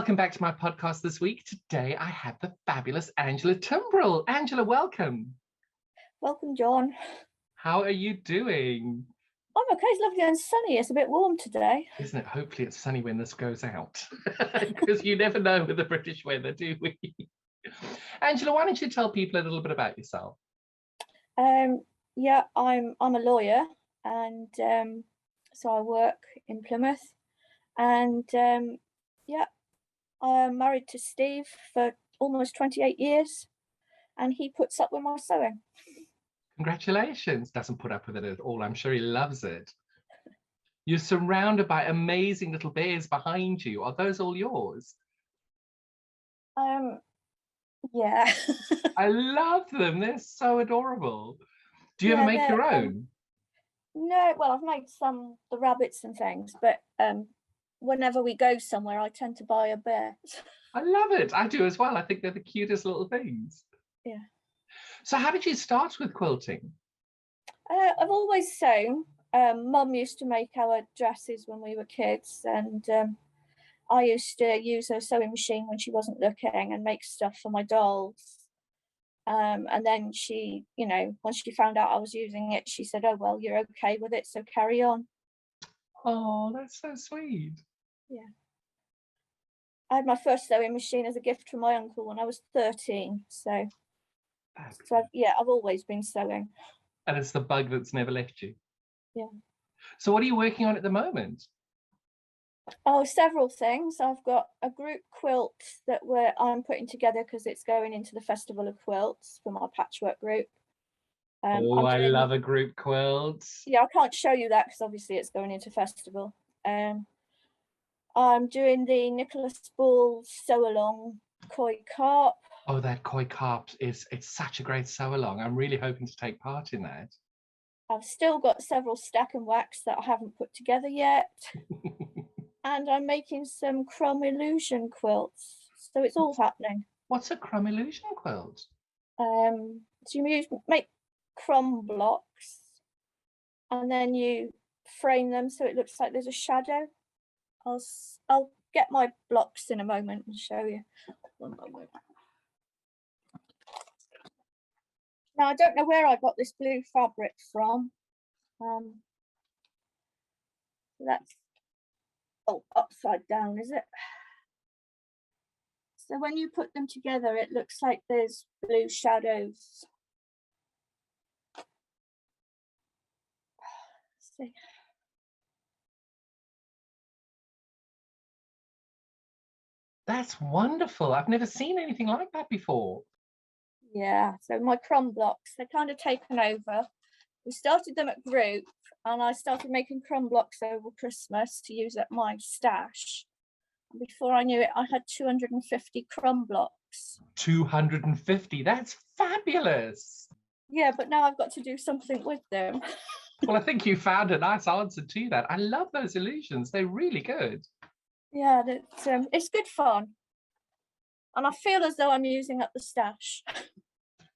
Welcome back to my podcast this week. Today I have the fabulous Angela Timbrell. Angela, welcome. Welcome, John. How are you doing? I'm okay. It's lovely and sunny. It's a bit warm today. Isn't it? Hopefully it's sunny when this goes out. Because you never know with the British weather, do we? Angela, why don't you tell people a little bit about yourself? Yeah, I'm a lawyer, and so I work in Plymouth, and yeah, I'm married to Steve for almost 28 years, and he puts up with my sewing. Congratulations. Doesn't put up with it at all. I'm sure he loves it. You're surrounded by amazing little bears behind you. Are those all yours? Yeah. I love them. They're so adorable. Do you ever make your own? No, well, I've made the rabbits and things, but whenever we go somewhere, I tend to buy a bear. I love it. I do as well. I think they're the cutest little things. Yeah. So how did you start with quilting? I've always sewn. Mum used to make our dresses when we were kids, and I used to use her sewing machine when she wasn't looking and make stuff for my dolls. And then she, once she found out I was using it, she said, "Oh, well, you're okay with it, so carry on." Oh, that's so sweet. Yeah. I had my first sewing machine as a gift from my uncle when I was 13. So I've always been sewing. And it's the bug that's never left you. Yeah. So what are you working on at the moment? Oh, several things. I've got a group quilt that I'm putting together because it's going into the Festival of Quilts for my patchwork group. I love a group quilt. Yeah, I can't show you that because obviously it's going into festival. I'm doing the Nicholas Ball sew-along koi carp. Oh, that koi carp it's such a great sew-along. I'm really hoping to take part in that. I've still got several stack and wax that I haven't put together yet. And I'm making some crumb illusion quilts. So it's all happening. What's a crumb illusion quilt? So you make crumb blocks and then you frame them so it looks like there's a shadow. I'll get my blocks in a moment and show you. One moment. Now I don't know where I got this blue fabric from. That's upside down, is it? So when you put them together, it looks like there's blue shadows. Let's see. That's wonderful. I've never seen anything like that before. Yeah, so my crumb blocks, they're kind of taken over. We started them at group and I started making crumb blocks over Christmas to use at my stash. Before I knew it, I had 250 crumb blocks. 250, that's fabulous. Yeah, but now I've got to do something with them. Well, I think you found a nice answer to that. I love those illusions. They're really good. Yeah, it's good fun. And I feel as though I'm using up the stash.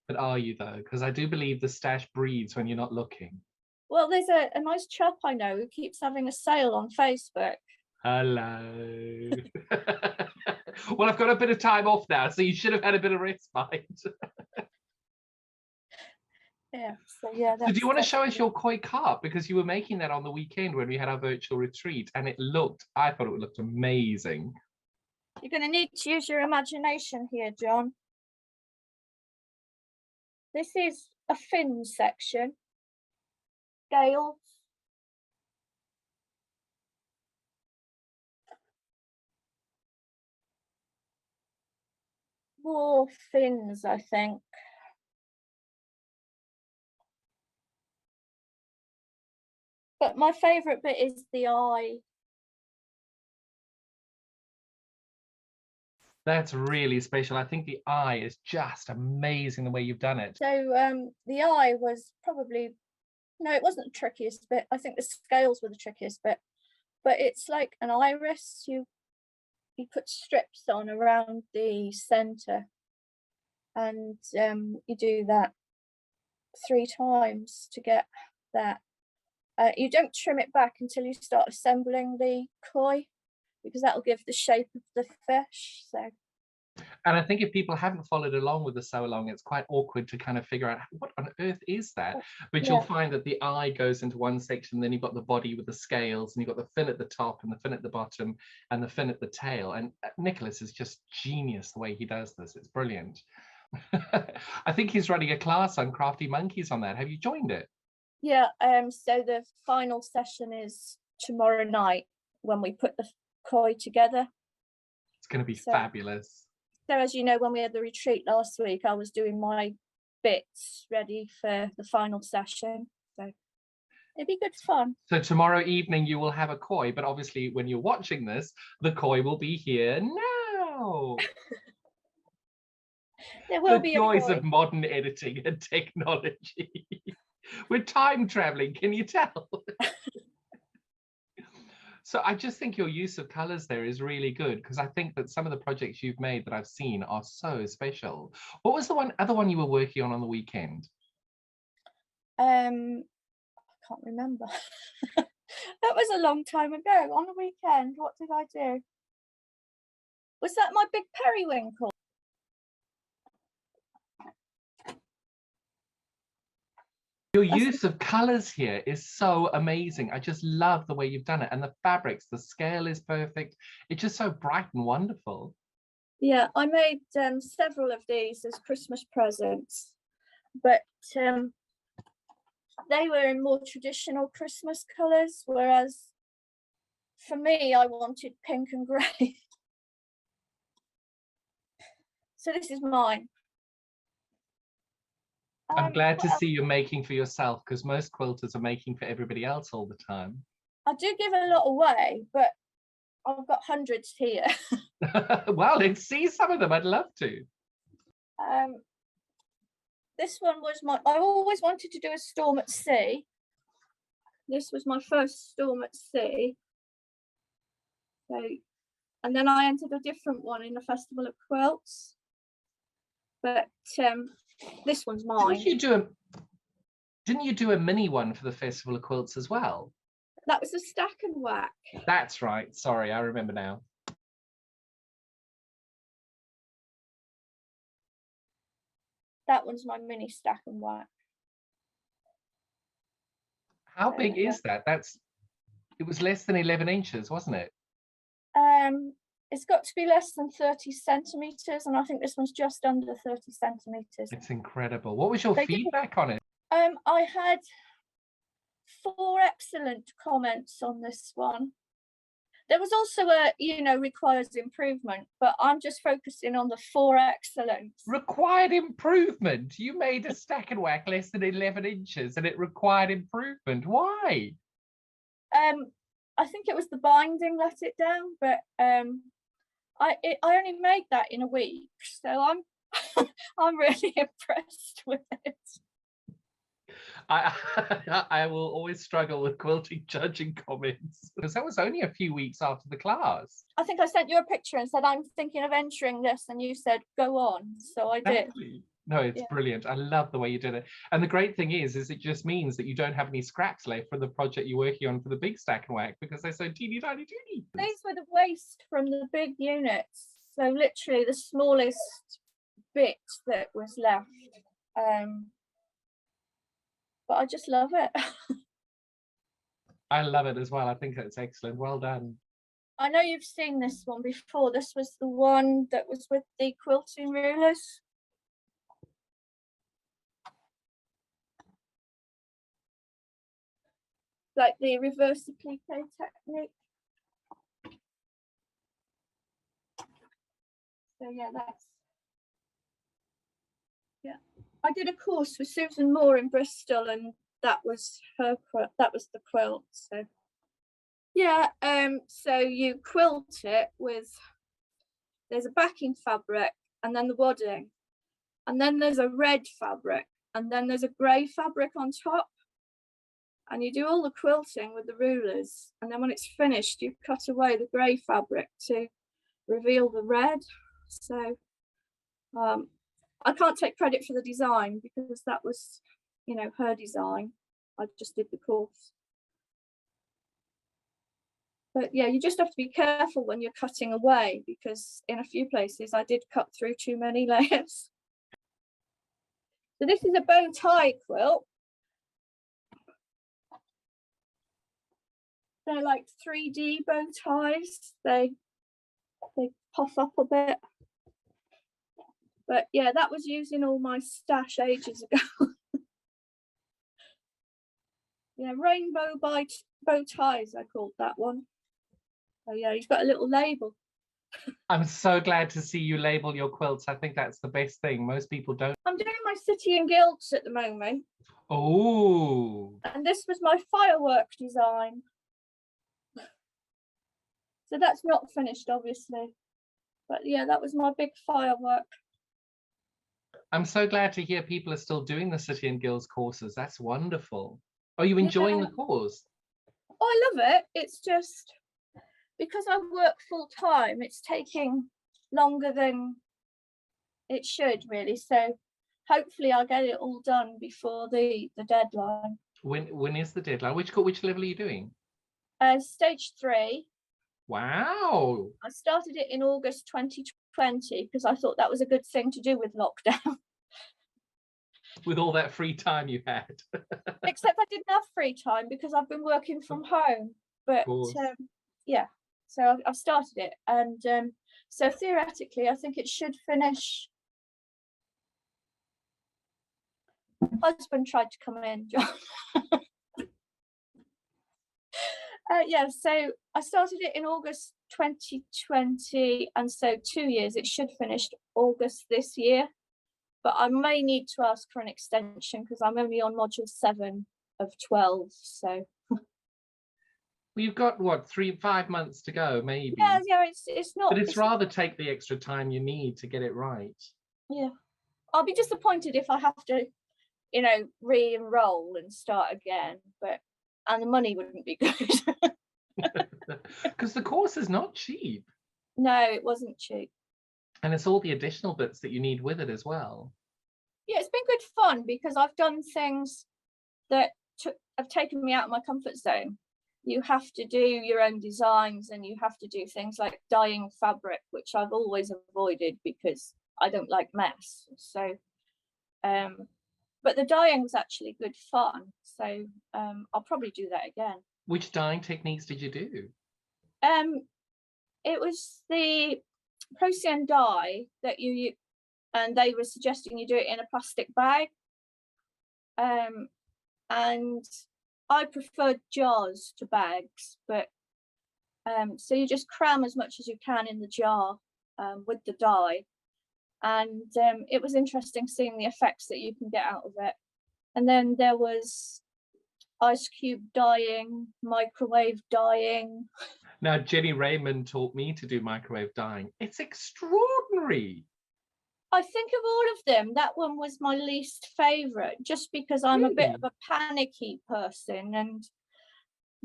But are you though? Because I do believe the stash breeds when you're not looking. Well, there's a nice chap I know who keeps having a sale on Facebook. Hello. Well, I've got a bit of time off now, so you should have had a bit of respite. Yeah, so yeah. So do you want to show us your koi carp? Because you were making that on the weekend when we had our virtual retreat, and I thought it looked amazing. You're going to need to use your imagination here, John. This is a fin section. Scales. More fins, I think. But my favourite bit is the eye. That's really special. I think the eye is just amazing the way you've done it. So the eye was probably, no, it wasn't the trickiest bit. I think the scales were the trickiest bit. But it's like an iris. You put strips on around the centre, and you do that 3 times to get that. You don't trim it back until you start assembling the koi. because that'll give the shape of the fish. So And I think if people haven't followed along with the sew along, it's quite awkward to kind of figure out what on earth is that. But you'll find that the eye goes into one section, then you've got the body with the scales, and you've got the fin at the top and the fin at the bottom and the fin at the tail. And Nicholas is just genius the way he does this. It's brilliant. I think he's running a class on Crafty Monkeys on that. Have you joined it? yeah, so the final session is tomorrow night when we put the koi together. It's going to be fabulous. So as you know, when we had the retreat last week, I was doing my bits ready for the final session. So it'd be good fun. So tomorrow evening you will have a koi, but obviously when you're watching this, the koi will be here now. There will The be joys a of modern editing and technology. We're time traveling, can you tell? So I just think your use of colors there is really good, because I think that some of the projects you've made that I've seen are so special. What was the other one you were working on the weekend? I can't remember. That was a long time ago. On the weekend, what did I do? Was that my big periwinkle? Your use of colors here is so amazing. I just love the way you've done it. And the fabrics, the scale is perfect. It's just so bright and wonderful. Yeah, I made several of these as Christmas presents, but they were in more traditional Christmas colours, whereas for me, I wanted pink and grey. So this is mine. I'm glad to see you're making for yourself, because most quilters are making for everybody else all the time. I do give a lot away, but I've got hundreds here. Well, let's see some of them. I'd love to. This one was I always wanted to do a storm at sea. This was my first storm at sea. So, and then I entered a different one in the Festival of Quilts. But this one's mine. Didn't you do a mini one for the Festival of Quilts as well? That was a stack and whack. That's right. Sorry, I remember now. That one's my mini stack and whack. How big is that? It was less than 11 inches, wasn't it? It's got to be less than 30 centimeters, and I think this one's just under 30 centimeters. It's incredible. What was your feedback on it? I had 4 excellent comments on this one. There was also a, requires improvement, but I'm just focusing on the 4 excellents. Required improvement? You made a stack and whack less than 11 inches and it required improvement. Why? I think it was the binding let it down, but I only made that in a week, so I'm really impressed with it. I will always struggle with quilting judging comments, because that was only a few weeks after the class. I think I sent you a picture and said, I'm thinking of entering this, and you said, go on. So I did. No, it's brilliant. I love the way you did it. And the great thing is it just means that you don't have any scraps left from the project you're working on for the big stack and whack, because they're so teeny tiny teeny. These were the waste from the big units. So literally the smallest bit that was left. But I just love it. I love it as well. I think that's excellent. Well done. I know you've seen this one before. This was the one that was with the quilting rulers. Like the reverse applique technique. So yeah, I did a course with Susan Moore in Bristol, and that was her quilt. That was the quilt. So yeah, so you quilt it with, there's a backing fabric and then the wadding, and then there's a red fabric, and then there's a grey fabric on top, and you do all the quilting with the rulers, and then when it's finished you cut away the grey fabric to reveal the red. So I can't take credit for the design, because that was, her design. I just did the course. But yeah, you just have to be careful when you're cutting away, because in a few places I did cut through too many layers. So this is a bow tie quilt. They're like 3D bow ties. They puff up a bit. But yeah, that was using all my stash ages ago. Yeah, rainbow bow ties, I called that one. Oh yeah, he's got a little label. I'm so glad to see you label your quilts. I think that's the best thing. Most people don't. I'm doing my city and guilds at the moment. Oh. And this was my firework design. So that's not finished, obviously. But yeah, that was my big firework. I'm so glad to hear people are still doing the City and Guilds courses. That's wonderful. Are you enjoying the course? Oh, I love it. It's just because I work full time, it's taking longer than it should, really. So hopefully I'll get it all done before the deadline. When is the deadline? Which level are you doing? Stage 3. Wow. I started it in August 2020 because I thought that was a good thing to do with lockdown. With all that free time you had. Except I didn't have free time because I've been working from home. But yeah, so I've started it. And so theoretically, I think it should finish. Husband tried to come in, John. Yeah, so I started it in August 2020, and so 2 years. It should finish August this year, but I may need to ask for an extension because I'm only on module 7 of 12. So well, you've got what, 5 months to go, maybe. Yeah, it's not. But it's rather take the extra time you need to get it right. Yeah, I'll be disappointed if I have to, re-enroll and start again, and the money wouldn't be good. Because the course is not cheap. No, it wasn't cheap. And it's all the additional bits that you need with it as well. Yeah, it's been good fun because I've done things that have taken me out of my comfort zone. You have to do your own designs and you have to do things like dyeing fabric, which I've always avoided because I don't like mess. So, but the dyeing was actually good fun. So I'll probably do that again. Which dyeing techniques did you do? It was the Procyon dye that you and they were suggesting you do it in a plastic bag. And I preferred jars to bags, but so you just cram as much as you can in the jar with the dye. And it was interesting seeing the effects that you can get out of it. And then there was ice cube dyeing, microwave dyeing. Now, Jenny Raymond taught me to do microwave dyeing. It's extraordinary. I think of all of them, that one was my least favourite, just because I'm a bit of a panicky person and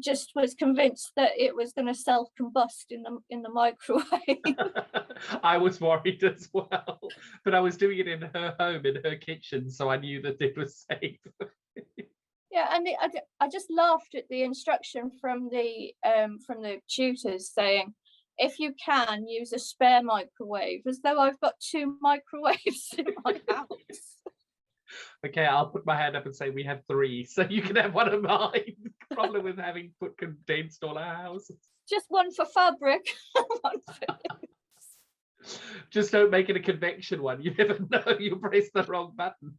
just was convinced that it was going to self-combust in the microwave. I was worried as well, but I was doing it in her home, in her kitchen, so I knew that it was safe. Yeah, and I just laughed at the instruction from the tutors saying, if you can, use a spare microwave, as though I've got 2 microwaves in my house. Okay, I'll put my hand up and say we have 3, so you can have one of mine. Problem with having put condensed all our houses. Just one for fabric. One for Just don't make it a convection one. You never know, you press the wrong button.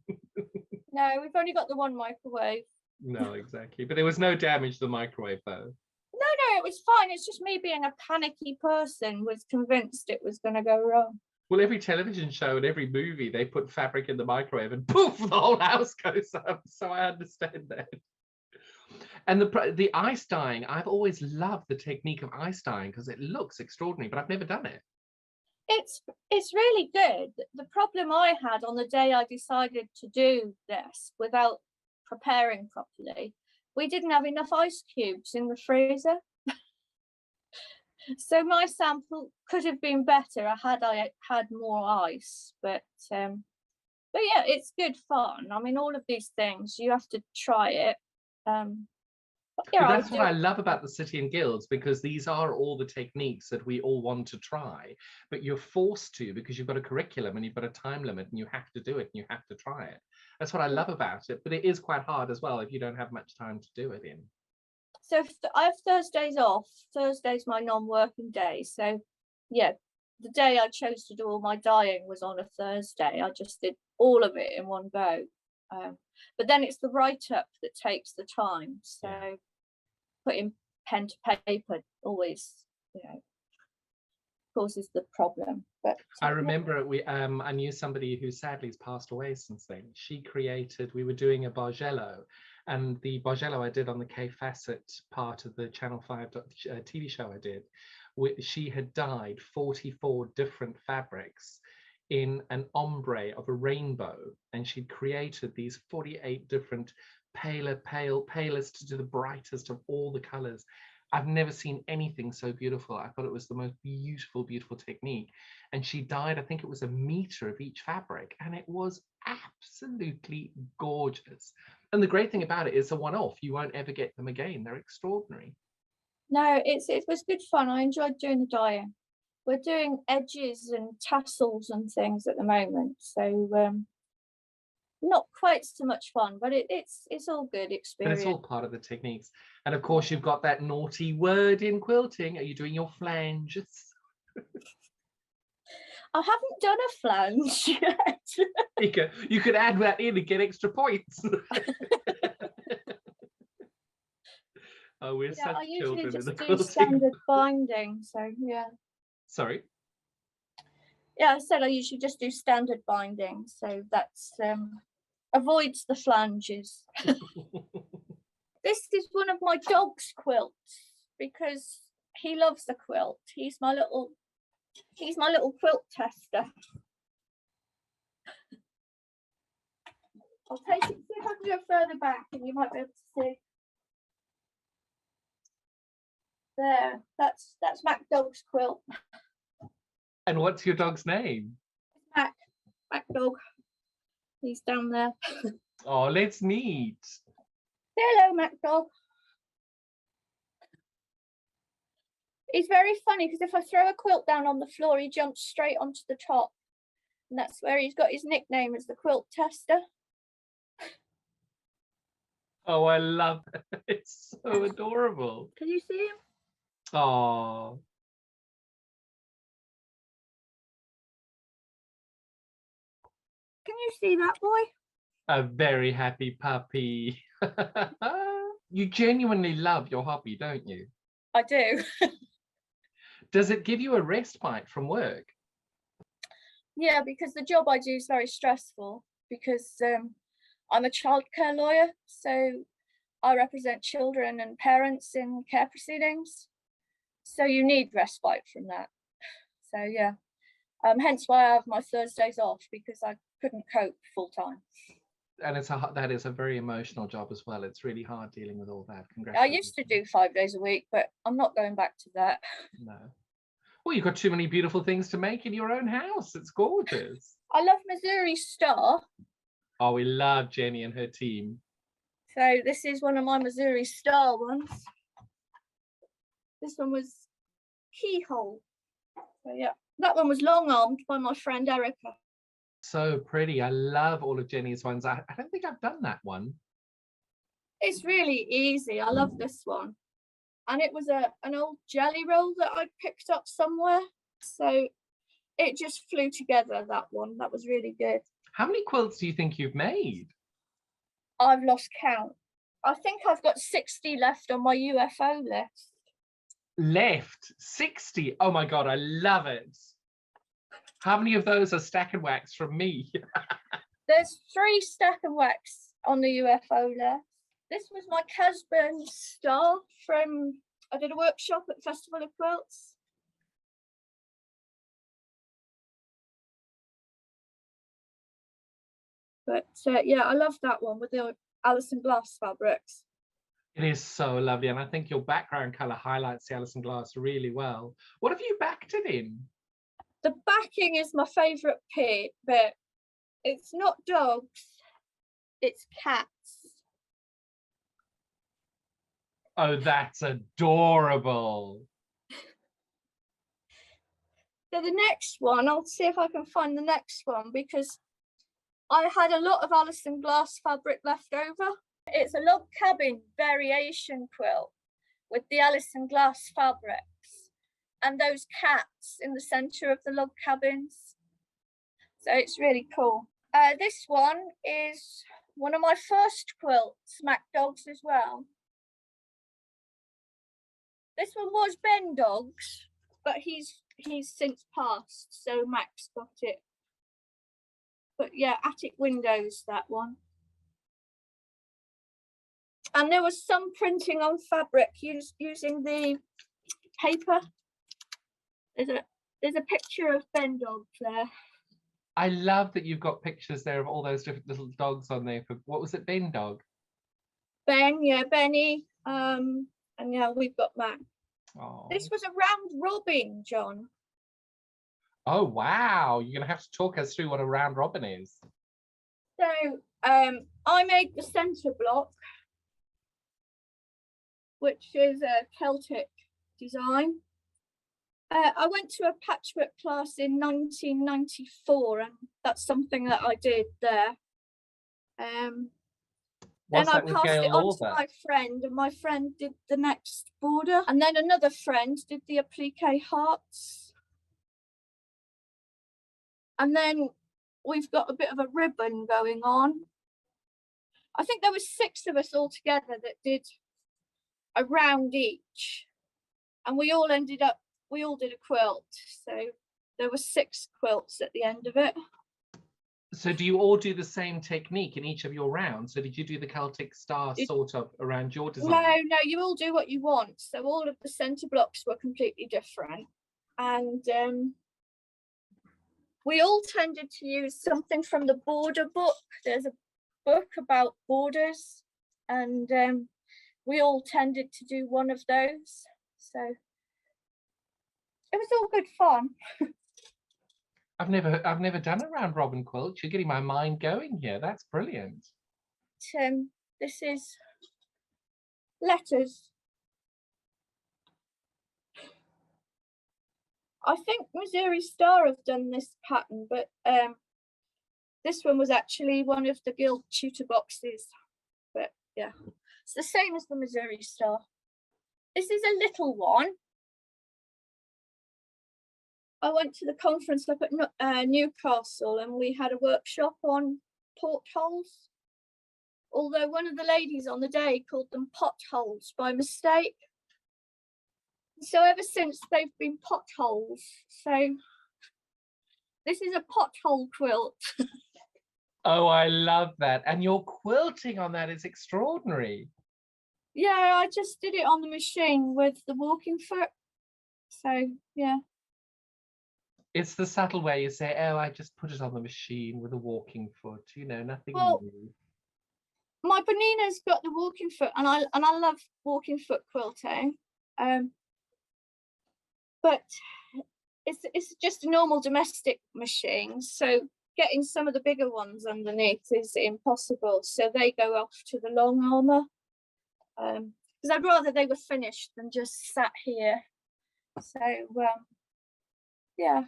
No, we've only got the one microwave. No, exactly. But there was no damage to the microwave, though. No, it was fine. It's just me being a panicky person was convinced it was going to go wrong. Well, every television show and every movie, they put fabric in the microwave and poof, the whole house goes up. So I understand that. And the ice dyeing, I've always loved the technique of ice dyeing because it looks extraordinary, but I've never done it. It's really good. The problem I had on the day I decided to do this without preparing properly, we didn't have enough ice cubes in the freezer. So my sample could have been better had I had more ice, but yeah, it's good fun. I mean, all of these things, you have to try it. Yeah, But that's what I love about the City and Guilds, because these are all the techniques that we all want to try, but you're forced to, because you've got a curriculum and you've got a time limit and you have to do it and you have to try it. That's what I love about it, but it is quite hard as well if you don't have much time to do it in. So I have Thursdays off. Thursday's my non-working day. So yeah, the day I chose to do all my dyeing was on a Thursday. I just did all of it in one go. But then it's the write-up that takes the time. So putting pen to paper always, causes the problem. But I remember I knew somebody who sadly has passed away since then. She created, we were doing a Bargello, and the Bargello I did on the K Facet part of the Channel 5 TV show I did, she had dyed 44 different fabrics in an ombre of a rainbow, and she'd created these 48 different palest to the brightest of all the colors. I've never seen anything so beautiful. I thought it was the most beautiful, beautiful technique. And she dyed, I think it was 1 meter of each fabric, and it was absolutely gorgeous. And the great thing about it is a one-off. You won't ever get them again. They're extraordinary. No, it was good fun. I enjoyed doing the dyeing. We're doing edges and tassels and things at the moment, so not quite so much fun, but it's all good experience. But it's all part of the techniques. And of course, you've got that naughty word in quilting. Are you doing your flanges? I haven't done a flange yet. You could add that in and get extra points. Oh, we're such I usually children in the just do quilting. standard binding, so yeah. Sorry? Yeah, I said I usually just do standard binding, so that's avoids the flanges. This is one of my dog's quilts because he loves the quilt. He's my little quilt tester. I'll take it, see if I can go further back and you might be able to see. There, that's Mac Dog's quilt. And what's your dog's name? Mac Dog. He's down there. Oh, let's meet. Hello, Mac Dog. He's very funny because if I throw a quilt down on the floor, he jumps straight onto the top. And that's where he's got his nickname as the quilt tester. Oh, I love it. It's so adorable. Can you see him? Oh. Can you see that boy? A very happy puppy. You genuinely love your hobby, don't you? I do. Does it give you a respite from work? Yeah, because the job I do is very stressful because I'm a childcare lawyer, so I represent children and parents in care proceedings. So you need respite from that. So yeah, hence why I have my Thursdays off, because I couldn't cope full time. And that is a very emotional job as well. It's really hard dealing with all that. I used to do 5 days a week, but I'm not going back to that. No. Well, you've got too many beautiful things to make in your own house. It's gorgeous. I love Missouri Star. Oh, we love Jenny and her team. So this is one of my Missouri Star ones. This one was keyhole. So yeah, that one was long armed by my friend Erica. So pretty. I love all of Jenny's ones. I don't think I've done that one. It's really easy. I love this one. And it was an old jelly roll that I picked up somewhere. So it just flew together, that one. That was really good. How many quilts do you think you've made? I've lost count. I think I've got 60 left on my UFO list. Left? 60? Oh my God, I love it. How many of those are stack and wax from me? There's 3 stack and wax on the UFO list. This was my Casburn star from, I did a workshop at Festival of Quilts. But yeah, I love that one with the Alison Glass fabrics. It is so lovely, and I think your background colour highlights the Alison Glass really well. What have you backed it in? The backing is my favourite bit. It's not dogs, it's cats. Oh, that's adorable. So the next one, I'll see if I can find the next one, because I had a lot of Alison Glass fabric left over. It's a log cabin variation quilt with the Alison Glass fabrics and those cats in the centre of the log cabins. So it's really cool. This one is one of my first quilts, Mac Dogs as well. This one was Ben Dogs, but he's since passed, so Max got it. But yeah, attic windows, that one. And there was some printing on fabric using the paper. There's a picture of Ben Dogs there. I love that you've got pictures there of all those different little dogs on there. For what was it, Ben Dog? Ben, yeah, Benny. And yeah, we've got Mac. Oh. This was a round robin, John. Oh wow! You're gonna have to talk us through what a round robin is. So I made the centre block, which is a Celtic design. I went to a patchwork class in 1994, and that's something that I did there. Then I passed it on to my friend, and my friend did the next border, and then another friend did the applique hearts. And then we've got a bit of a ribbon going on. I think there was 6 of us all together that did a round each, and we all did a quilt. So there were 6 quilts at the end of it. So do you all do the same technique in each of your rounds? So did you do the Celtic star sort of around your design? No, you all do what you want. So all of the centre blocks were completely different. And we all tended to use something from the border book. There's a book about borders, and we all tended to do one of those. So it was all good fun. I've never done a round robin quilt. You're getting my mind going here. That's brilliant. This is letters. I think Missouri Star have done this pattern, but this one was actually one of the Guild tutor boxes. But yeah, it's the same as the Missouri Star. This is a little one. I went to the conference up at Newcastle, and we had a workshop on portholes. Although one of the ladies on the day called them potholes by mistake. So ever since they've been potholes. So this is a pothole quilt. Oh, I love that. And your quilting on that is extraordinary. Yeah, I just did it on the machine with the walking foot. So yeah. It's the subtle way you say, oh, I just put it on the machine with a walking foot, you know, nothing new. My Bonina's got the walking foot, and I love walking foot quilting. But it's just a normal domestic machine, so getting some of the bigger ones underneath is impossible. So they go off to the long armour, because I'd rather they were finished than just sat here. So yeah,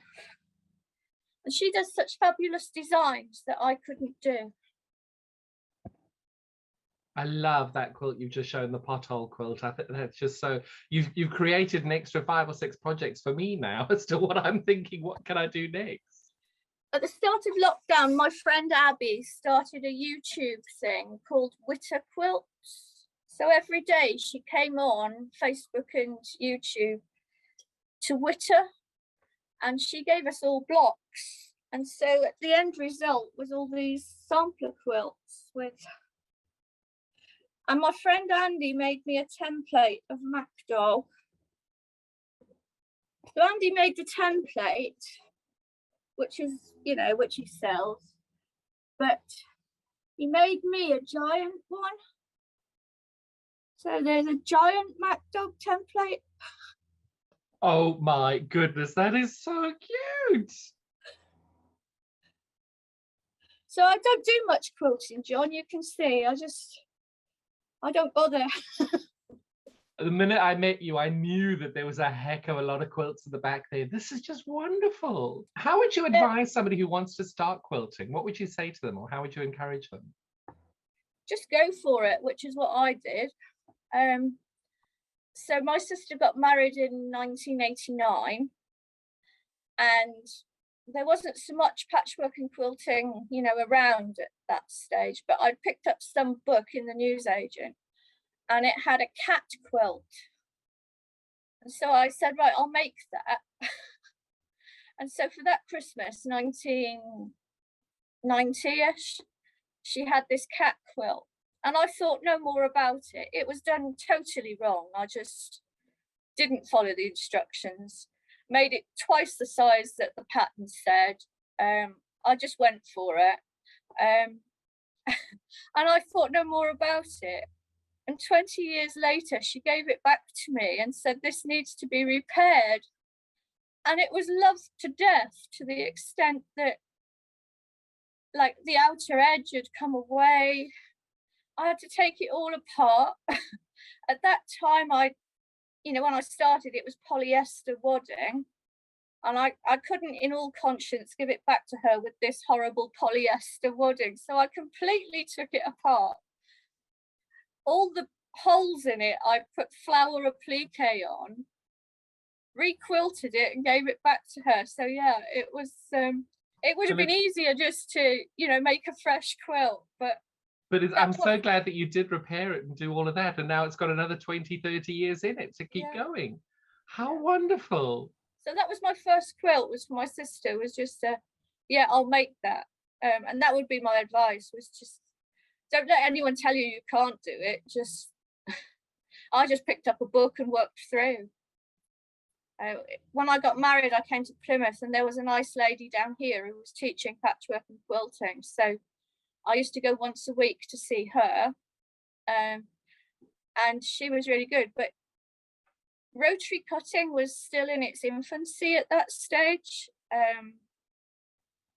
and she does such fabulous designs that I couldn't do. I love that quilt you've just shown, the pothole quilt. I think that's just so, you've created an extra 5 or 6 projects for me now as to what I'm thinking, what can I do next? At the start of lockdown, my friend Abby started a YouTube thing called Witter Quilts. So every day she came on Facebook and YouTube to witter, and she gave us all blocks. And so at the end result was all these sampler quilts with. And my friend Andy made me a template of Mac Doll. So Andy made the template, which is, you know, which he sells, but he made me a giant one. So there's a giant Mac Dog template. Oh my goodness, that is so cute. So I don't do much quilting, John, you can see. I don't bother. The minute I met you, I knew that there was a heck of a lot of quilts in the back there. This is just wonderful. How would you advise somebody who wants to start quilting? What would you say to them, or how would you encourage them? Just go for it, which is what I did. So my sister got married in 1989, and there wasn't so much patchwork and quilting, you know, around at that stage, but I picked up some book in the newsagent and it had a cat quilt. And so I said, right, I'll make that. And so for that Christmas, 1990-ish, she had this cat quilt. And I thought no more about it. It was done totally wrong. I just didn't follow the instructions, made it twice the size that the pattern said. I just went for it. And I thought no more about it. And 20 years later, she gave it back to me and said, this needs to be repaired. And it was loved to death, to the extent that, like, the outer edge had come away. I had to take it all apart. At that time, you know, when I started, it was polyester wadding. And I couldn't, in all conscience, give it back to her with this horrible polyester wadding. So I completely took it apart. All the holes in it, I put flower applique on, requilted it and gave it back to her. So yeah, it would have been easier just to, you know, make a fresh quilt. But I'm so glad that you did repair it and do all of that. And now it's got another 20, 30 years in it to keep going. How wonderful. So that was my first quilt, was for my sister, was just, yeah, I'll make that. And that would be my advice, was just, don't let anyone tell you you can't do it. Just, I just picked up a book and worked through. When I got married, I came to Plymouth and there was a nice lady down here who was teaching patchwork and quilting. So I used to go once a week to see her. And she was really good. But rotary cutting was still in its infancy at that stage.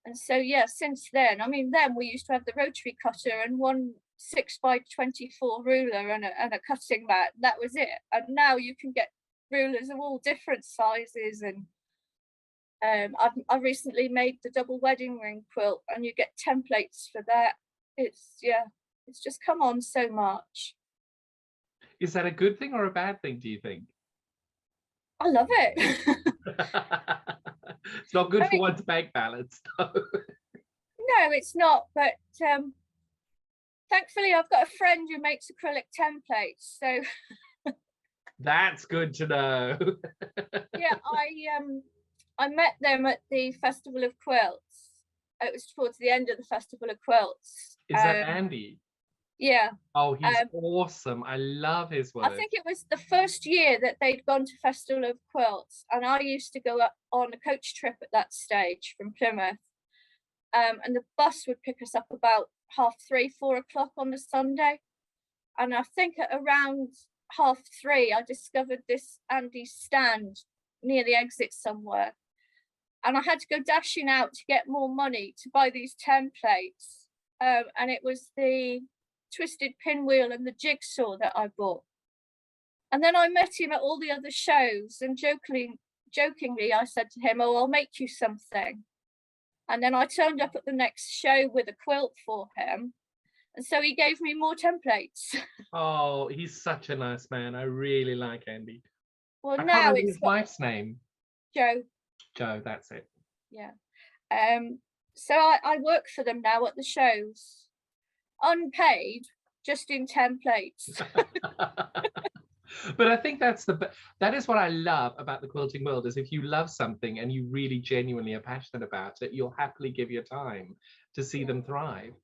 And so, yeah, since then, I mean, then we used to have the rotary cutter and one 6x24 ruler and a cutting mat. That was it. And now you can get rulers of all different sizes. And I've recently made the double wedding ring quilt, and you get templates for that. It's just come on so much. Is that a good thing or a bad thing, do you think? I love it. It's not good for one's bank balance, though. No, it's not. But thankfully, I've got a friend who makes acrylic templates. So that's good to know. Yeah, I met them at the Festival of Quilts. It was towards the end of the Festival of Quilts. Is that Andy? Yeah. Oh, he's awesome. I love his work. I think it was the first year that they'd gone to Festival of Quilts, and I used to go up on a coach trip at that stage from Plymouth. And the bus would pick us up about 3:30, 4 o'clock on the Sunday. And I think at around 3:30, I discovered this Andy stand near the exit somewhere. And I had to go dashing out to get more money to buy these templates. And it was the twisted pinwheel and the jigsaw that I bought. And then I met him at all the other shows, and jokingly I said to him, oh, I'll make you something. And then I turned up at the next show with a quilt for him. And so he gave me more templates. Oh, he's such a nice man. I really like Andy. Well, now it's his wife's name. Jo. Jo, that's it. Yeah. So I work for them now at the shows, unpaid, just in templates. But I think that is what I love about the quilting world, is if you love something and you really genuinely are passionate about it, you'll happily give your time to see them thrive.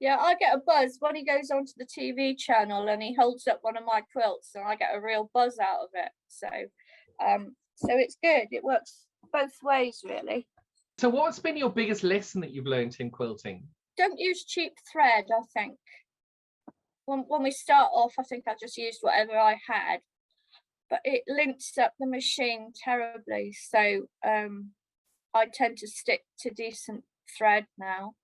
Yeah, I get a buzz when he goes onto the TV channel and he holds up one of my quilts, and I get a real buzz out of it. So it's good. It works both ways, really. So what's been your biggest lesson that you've learned in quilting? Don't use cheap thread, I think. When we start off, I think I just used whatever I had, but it links up the machine terribly. So I tend to stick to decent thread now.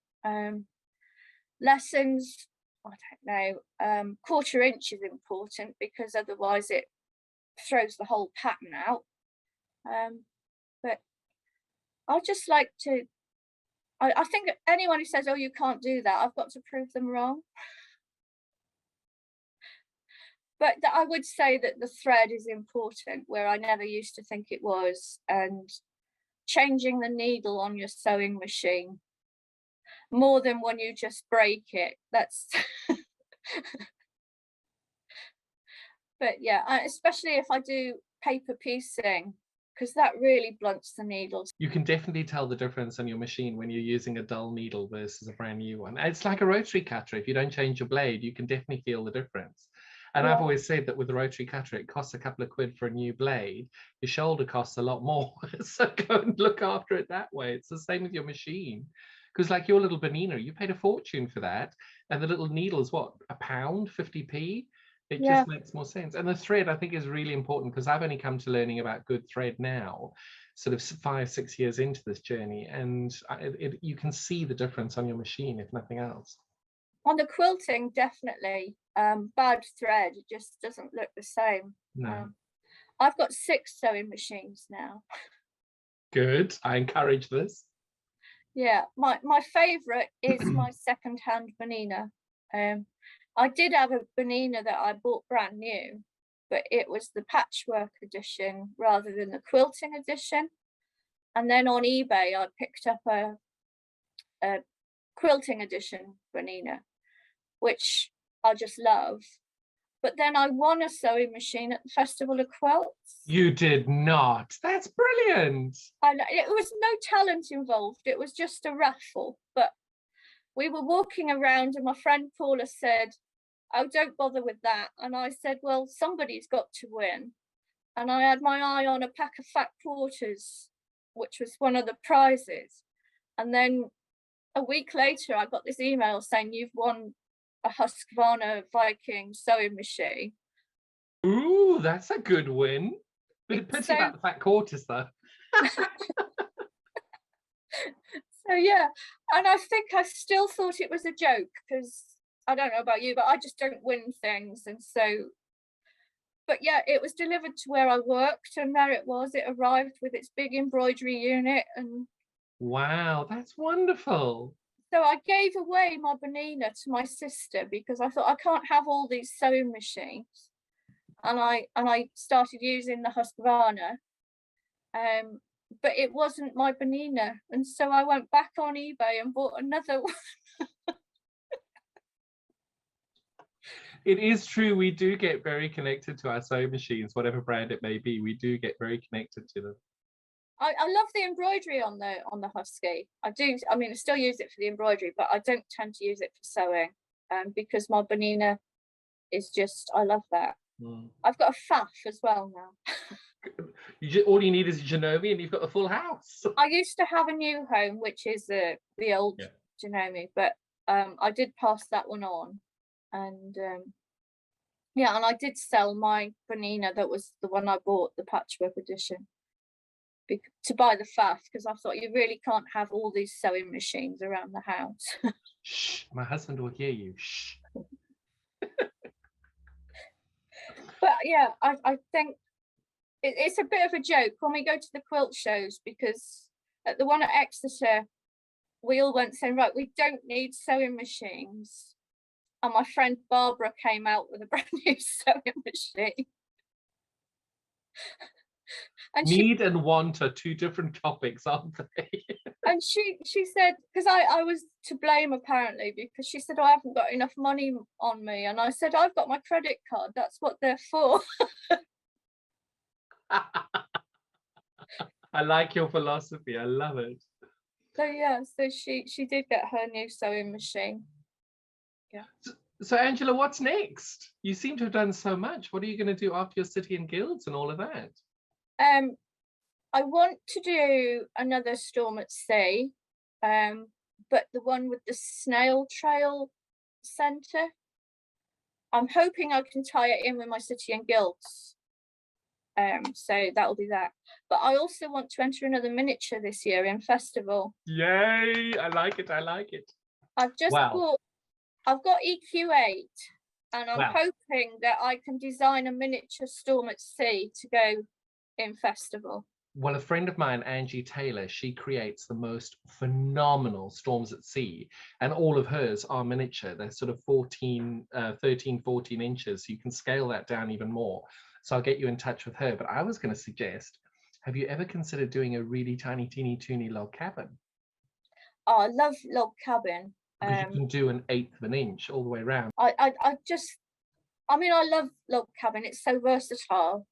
Lessons, I don't know, 1/4 inch is important because otherwise it throws the whole pattern out. But I just like to, I think anyone who says, oh, you can't do that, I've got to prove them wrong. But I would say that the thread is important, where I never used to think it was, and changing the needle on your sewing machine more than when you just break it. That's but yeah, especially if I do paper piecing, because that really blunts the needles. You can definitely tell the difference on your machine when you're using a dull needle versus a brand new one. It's like a rotary cutter. If you don't change your blade, you can definitely feel the difference. And I've Yeah, always said that with a rotary cutter, it costs a couple of quid for a new blade. Your shoulder costs a lot more. So go and look after it that way. It's the same with your machine. Because like your little Bernina, you paid a fortune for that. And the little needle is what, £1, 50p? It yeah. just makes more sense. And the thread, I think, is really important, because I've only come to learning about good thread now, sort of 5-6 years into this journey. And you can see the difference on your machine, if nothing else. On the quilting, definitely. Bad thread, it just doesn't look the same. No. I've got 6 sewing machines now. Good. I encourage this. Yeah, my favourite is my second-hand Bernina. I did have a Bernina that I bought brand new, but it was the patchwork edition rather than the quilting edition. And then on eBay, I picked up a quilting edition Bernina, which I just love. But then I won a sewing machine at the Festival of Quilts. You did not. That's brilliant. And it was no talent involved. It was just a raffle. But we were walking around and my friend Paula said, oh, don't bother with that. And I said, well, somebody's got to win. And I had my eye on a pack of fat quarters, which was one of the prizes. And then a week later, I got this email saying you've won a Husqvarna Viking sewing machine. Ooh, that's a good win. Bit pity about the fat quarters, though. So yeah, and I think I still thought it was a joke, because I don't know about you, but I just don't win things. And so, but yeah, it was delivered to where I worked, and there it was. It arrived with its big embroidery unit. And wow, that's wonderful. so I gave away my Bernina to my sister, because I thought I can't have all these sewing machines. And I started using the Husqvarna, but it wasn't my Bernina, and so I went back on eBay and bought another one. It is true, we do get very connected to our sewing machines, whatever brand it may be. We do get very connected to them. I love the embroidery on the Husky. I do. I mean, I still use it for the embroidery, but I don't tend to use it for sewing, because my Bernina is just, I love that. I've got a faff as well now. All you need is a Janome and you've got the full house. I used to have a new home, which is the old Janome, but I did pass that one on. And yeah, and I did sell my Bernina, that was the one I bought, the patchwork edition, to buy the faff, because I thought you really can't have all these sewing machines around the house. Shh, my husband will hear you. Shh. But yeah, I think it's a bit of a joke when we go to the quilt shows, because at the one at Exeter, we all went saying, right, we don't need sewing machines. And my friend Barbara came out with a brand new sewing machine. And need and want are 2 different topics, aren't they? And she said, because I was to blame apparently, because she said, oh, I haven't got enough money on me. And I said, I've got my credit card, that's what they're for. I like your philosophy, I love it. So yeah, so she did get her new sewing machine. Yeah. So Angela, what's next? You seem to have done so much. What are you going to do after your city and guilds and all of that? I want to do another Storm at Sea, but the one with the snail trail centre. I'm hoping I can tie it in with my city and guilds. So that'll be that. But I also want to enter another miniature this year in festival. Yay! I like it. I like it. I've just bought I've got EQ8, and I'm Wow. hoping that I can design a miniature storm at sea to go in festival. Well, a friend of mine, Angie Taylor, she creates the most phenomenal storms at sea, and all of hers are miniature. They're sort of 13, 14 inches. So you can scale that down even more. So I'll get you in touch with her. But I was going to suggest, have you ever considered doing a really tiny, teeny, toony log cabin? Oh, I love log cabin. Because you can do an 1/8 of an inch all the way around. I mean, I love log cabin. It's so versatile.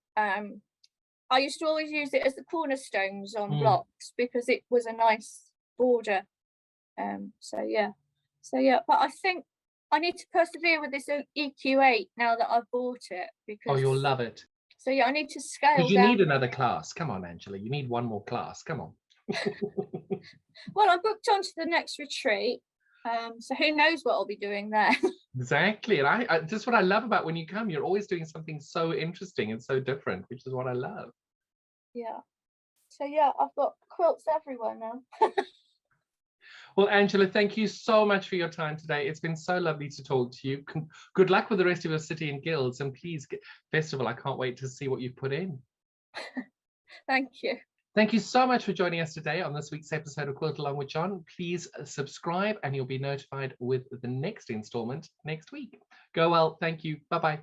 I used to always use it as the cornerstones on blocks because it was a nice border. So yeah. But I think I need to persevere with this EQ8 now that I've bought it, because Oh, you'll love it. So yeah, I need to scale Because you down. need another class. Come on, Angela. You need one more class. Come on. Well, I booked onto the next retreat. So who knows what I'll be doing there. Exactly. And I just what I love about when you come, you're always doing something so interesting and so different, which is what I love. Yeah. So yeah, I've got quilts everywhere now. Well, Angela, thank you so much for your time today. It's been so lovely to talk to you. Good luck with the rest of your city and guilds, and please get festival. I can't wait to see what you've put in. Thank you. Thank you so much for joining us today on this week's episode of Quilt Along with John. Please subscribe and you'll be notified with the next installment next week. Go well. Thank you. Bye-bye.